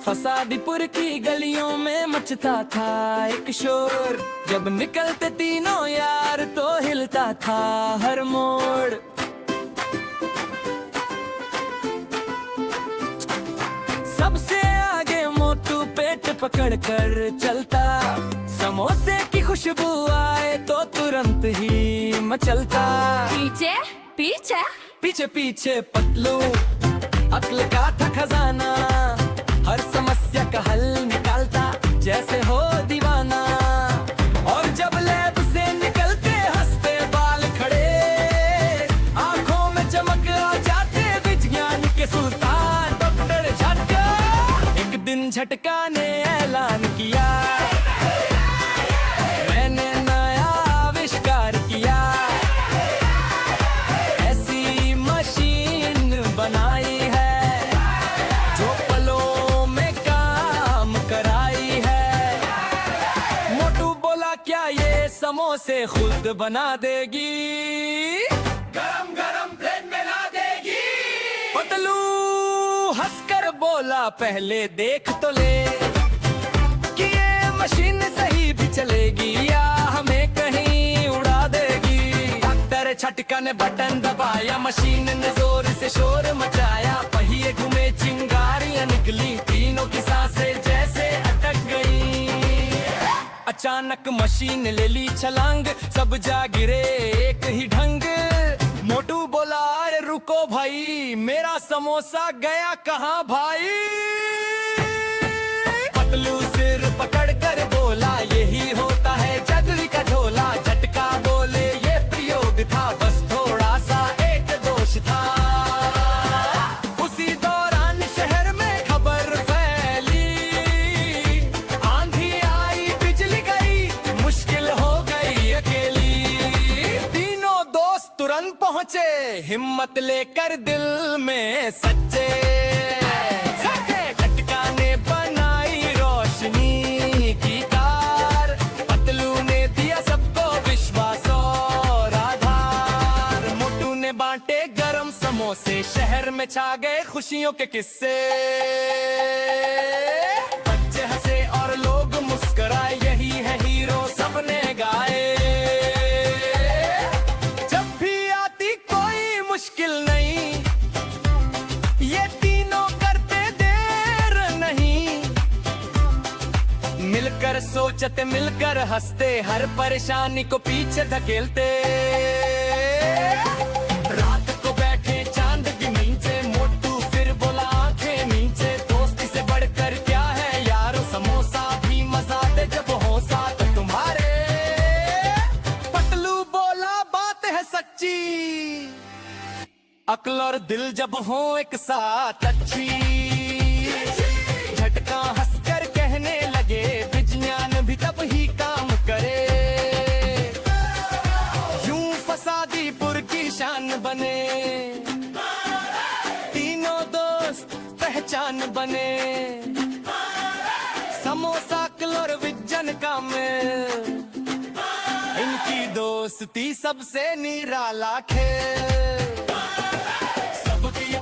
फसादीपुर की गलियों में मचता था एक शोर, जब निकलते तीनों यार तो हिलता था हर मोड़। सबसे आगे मोटू पेट पकड़कर चलता, समोसे की खुशबू आए तो तुरंत ही मचलता। पीछे पीछे पीछे पीछे पतलू अक्ल का था खजाना, हर समस्या का हल निकालता जैसे हो दीवाना। और जब लैब से निकलते हंसते बाल खड़े, आंखों में चमक आ जाते विज्ञान के सुल्तान डॉक्टर झटका। एक दिन झटका ने ऐलान किया, मैंने नया आविष्कार किया, ऐसी मशीन बनाई है जो पलों में काम कराई है। मोटू बोला क्या ये समोसे खुद बना देगी, गरम गरम प्लेट में ला देगी। पतलू हंसकर बोला पहले देख तो ले कि ये मशीन सही भी चलेगी या हमें कहीं उड़ा देगी। डॉक्टर झटका ने बटन दबाया, मशीन ने जोर से शोर मचाया, पहिए घूमे चिंगारियां निकली, तीनों की सांसें जैसे अटक गई। अचानक मशीन ले ली छलांग, सब जा गिरे एक ही ढंग। मोटू बोला अरे रुको भाई, मेरा समोसा गया कहाँ भाई। पतलू सिर पकड़ कर बोला यही होता है जगली का झोला। झटका बोले ये प्रयोग था, बस थोड़ा सा एक दोष था। उसी दौरान शहर में खबर फैली, आंधी आई बिजली गई, मुश्किल हो गई अकेली। तीनों दोस्त तुरंत पहुंचे, हिम्मत लेकर दिल में सच्चे। झटका ने बनाई रोशनी की कार, पतलू ने दिया सबको विश्वास और आधार। मोटू ने बांटे गरम समोसे, शहर में छा गए खुशियों के किस्से। बच्चे हंसे और लोग मुस्कुराए, यही है हीरो सबने गाए। जब भी आती कोई मुश्किल नहीं, ये तीनों करते देर नहीं। मिलकर सोचते मिलकर हंसते, हर परेशानी को पीछे धकेलते। रात को बैठे चांद की नीचे, मोटू फिर बोला आंखें नीचे, दोस्ती से बढ़कर क्या है यारो, समोसा भी मजा दे जब हो साथ तुम्हारे। पतलू बोला बात है सच्ची, अक्ल और दिल जब हो एक साथ अच्छी। झटका हंसकर कहने लगे विज्ञान भी तब ही काम करे, यूं फसादीपुर की शान बने। तीनों दोस्त पहचान बने, समोसा अक्ल और विज्ञान का मेल, इनकी दोस्ती सबसे निराला खेल। सबकी